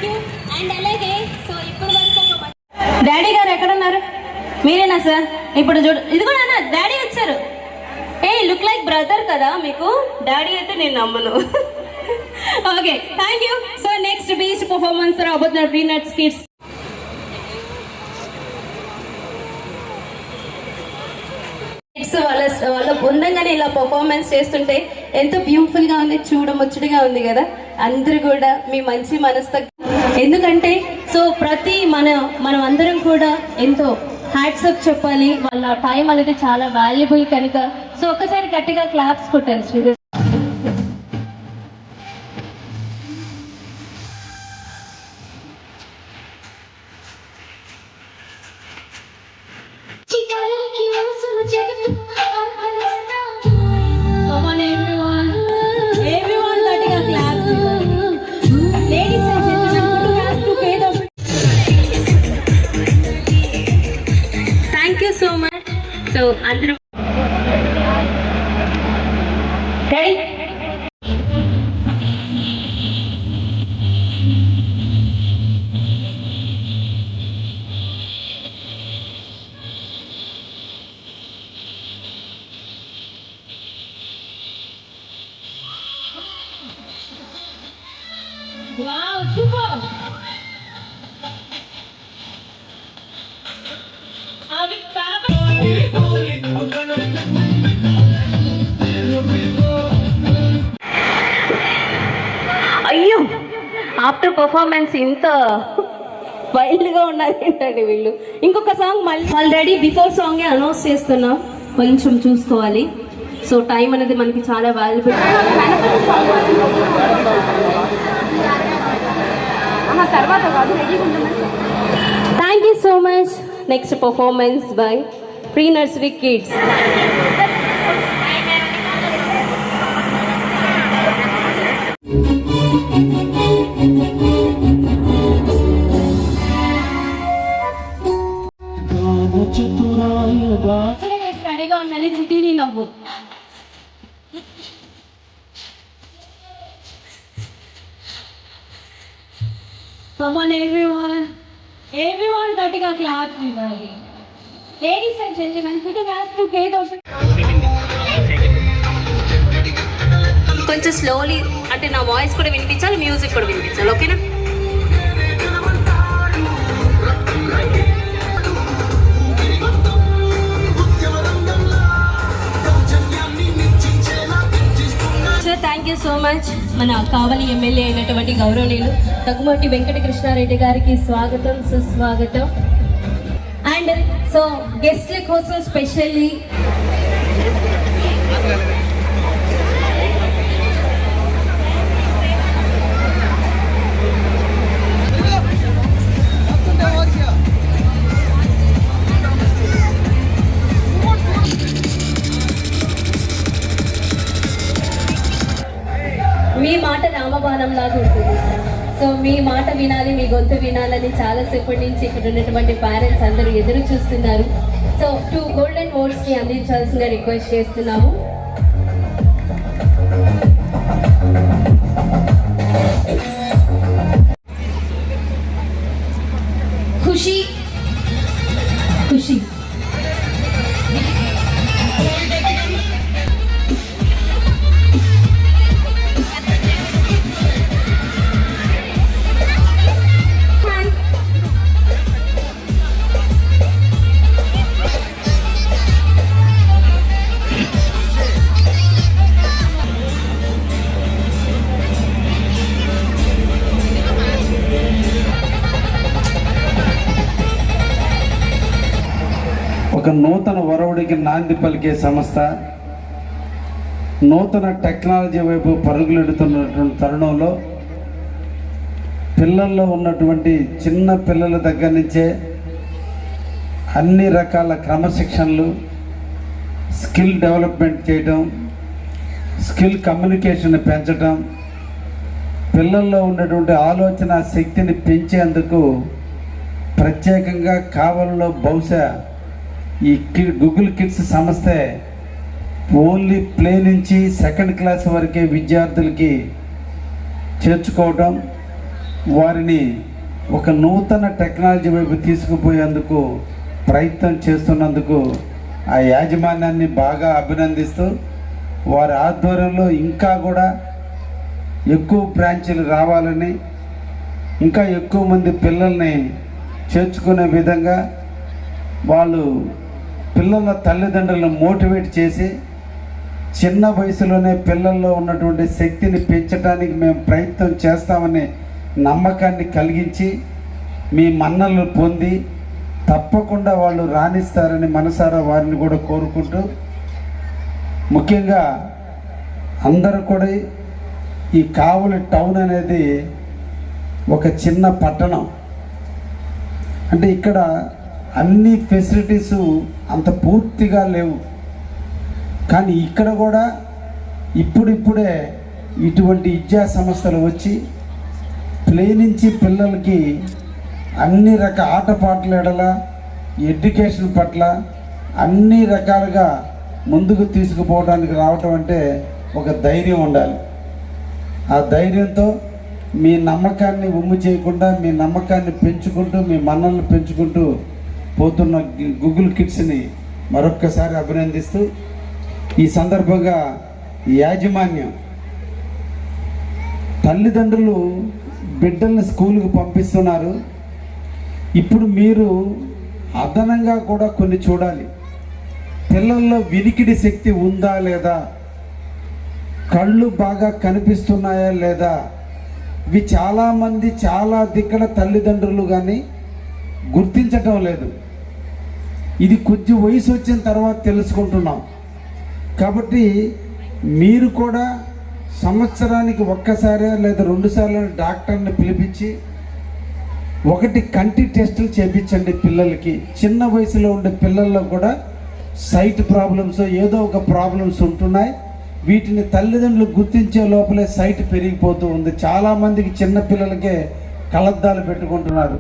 Thank you. And అలాగే so ఇప్పుడు వరకు ఒక డాడీ గారు ఎక్కడున్నారు? మీరేనా సార్? ఇప్పుడు చూడు, ఇది కూడా అన్న డాడీ వచ్చారు. ఏ లుక్ లైక్ బ్రదర్ కదా మీకు. డాడీ అయితే నేను నమ్మను. Okay thank you. So next beach performance రాబోతున్నారు పీనట్స్ కిడ్స్. వాళ్ళ బృందంగానే ఇలా పర్ఫార్మెన్స్ చేస్తుంటే ఎంతో బ్యూటిఫుల్ గా ఉంది, చూడముచ్చటగా ఉంది కదా. అందరూ కూడా మీ మంచి మనసుతో, ఎందుకంటే సో మనం అందరం కూడా ఎంతో హ్యాట్సప్ చెప్పాలి. వాళ్ళ టైం అనేది చాలా వాల్యుబుల్ కనుక సో ఒక్కసారి గట్టిగా క్లాప్స్ కొట్టారు శ్రీదేవి. So much. సో అందరూ రెడీ? Wow super. అయ్యో ఆఫ్టర్ పర్ఫార్మెన్స్ ఇంత వైల్డ్గా ఉన్నది ఏంటండి వీళ్ళు. ఇంకొక సాంగ్ మళ్ళీ ఆల్రెడీ బిఫోర్ సాంగే అనౌన్స్ చేస్తున్నాం, కొంచెం చూసుకోవాలి. సో టైం అనేది మనకి చాలా valuable. Thank you so much. Next performance by pre nursery kids. రెడీగా ఉన్నది సిటీని నవ్వు. Come on everyone. Everyone గట్టిగా క్లాప్ ఇవ్వాలి. Ladies and gentlemen, put your hands together. కొంచెం స్లోలీ, అంటే నా వాయిస్ కూడా వినిపించాలి, మ్యూజిక్ కూడా వినిపించాలి. ఓకేనా? Thank you so much. మన కావలి ఎమ్మెల్యే అయినటువంటి గౌరవనీయులు దగ్గుమటి వెంకట కృష్ణారెడ్డి గారికి స్వాగతం, సుస్వాగతం. అండ్ సో గెస్ట్ కోసం స్పెషల్లీ మీ మాట రామబాణం లాగా ఉంటుంది. సో మీ మాట వినాలి, మీ గొంతు వినాలని చాలాసేపటి నుంచి ఇక్కడ ఉన్నటువంటి పేరెంట్స్ అందరూ ఎదురు చూస్తున్నారు. సో 2 గోల్డెన్ అవార్డ్స్ని అందించాల్సిందిగా రిక్వెస్ట్ చేస్తున్నాము. ఖుషి ఖుషి ఒక నూతన వరవడికి నాంది పలికే సంస్థ నూతన టెక్నాలజీ వైపు పరుగులెడుతున్నటువంటి తరుణంలో పిల్లల్లో ఉన్నటువంటి చిన్న పిల్లల దగ్గర నుంచే అన్ని రకాల క్రమశిక్షణలు, స్కిల్ డెవలప్మెంట్ చేయటం, స్కిల్ కమ్యూనికేషన్ పెంచటం, పిల్లల్లో ఉన్నటువంటి ఆలోచన శక్తిని పెంచేందుకు ప్రత్యేకంగా కావలిలో బహుశా ఈ గూగుల్ కిడ్స్ సంస్థే ఓన్లీ ప్లే నుంచి 2nd క్లాస్ వరకే విద్యార్థులకి చేర్చుకోవడం, వారిని ఒక నూతన టెక్నాలజీ వైపు తీసుకుపోయేందుకు ప్రయత్నం చేస్తున్నందుకు ఆ యాజమాన్యాన్ని బాగా అభినందిస్తూ వారి ఆధ్వర్యంలో ఇంకా కూడా ఎక్కువ బ్రాంచీలు రావాలని, ఇంకా ఎక్కువ మంది పిల్లల్ని చేర్చుకునే విధంగా వాళ్ళు పిల్లల తల్లిదండ్రులను మోటివేట్ చేసి చిన్న వయసులోనే పిల్లల్లో ఉన్నటువంటి శక్తిని పెంచడానికి మేము ప్రయత్నం చేస్తామనే నమ్మకాన్ని కలిగించి మీ మన్నలు పొంది తప్పకుండా వాళ్ళు రాణిస్తారని మనసారా వారిని కూడా కోరుకుంటూ, ముఖ్యంగా అందరూ కూడా ఈ కావలి టౌన్ అనేది ఒక చిన్న పట్టణం. అంటే ఇక్కడ అన్ని ఫెసిలిటీస్ అంత పూర్తిగా లేవు. కానీ ఇక్కడ కూడా ఇప్పుడిప్పుడే ఇటువంటి విద్యా సంస్థలు వచ్చి ప్లే నుంచి పిల్లలకి అన్ని రకాల ఆటపాటల ఎడల ఎడ్యుకేషన్ పట్ల అన్ని రకాలుగా ముందుకు తీసుకుపోవడానికి రావటం అంటే ఒక ధైర్యం ఉండాలి. ఆ ధైర్యంతో మీ నమ్మకాన్ని ఉమ్ము చేయకుండా మీ నమ్మకాన్ని పెంచుకుంటూ మీ మన్నలను పెంచుకుంటూ పోతున్న గూగుల్ కిడ్స్ని మరొక్కసారి అభినందిస్తూ, ఈ సందర్భంగా యాజమాన్యం తల్లిదండ్రులు బిడ్డల్ని స్కూల్కి పంపిస్తున్నారు. ఇప్పుడు మీరు అదనంగా కూడా కొన్ని చూడాలి. పిల్లల్లో వినికిడి శక్తి ఉందా లేదా, కళ్ళు బాగా కనిపిస్తున్నాయా లేదా, ఇవి చాలామంది చాలా దిక్కడ తల్లిదండ్రులు కానీ గుర్తించటం లేదు. ఇది కొద్ది వయసు వచ్చిన తర్వాత తెలుసుకుంటున్నాం. కాబట్టి మీరు కూడా సంవత్సరానికి ఒక్కసారి లేదా 2 సార్లు డాక్టర్ని పిలిపించి ఒకటి కంటి టెస్టులు చేయించండి పిల్లలకి. చిన్న వయసులో ఉండే పిల్లల్లో కూడా సైట్ ప్రాబ్లమ్స్ ఏదో ఒక ప్రాబ్లమ్స్ ఉంటున్నాయి. వీటిని తల్లిదండ్రులు గుర్తించే లోపలే సైట్ పెరిగిపోతూ ఉంది. చాలామందికి చిన్న పిల్లలకే కళ్ళద్దాలు పెట్టుకుంటున్నారు.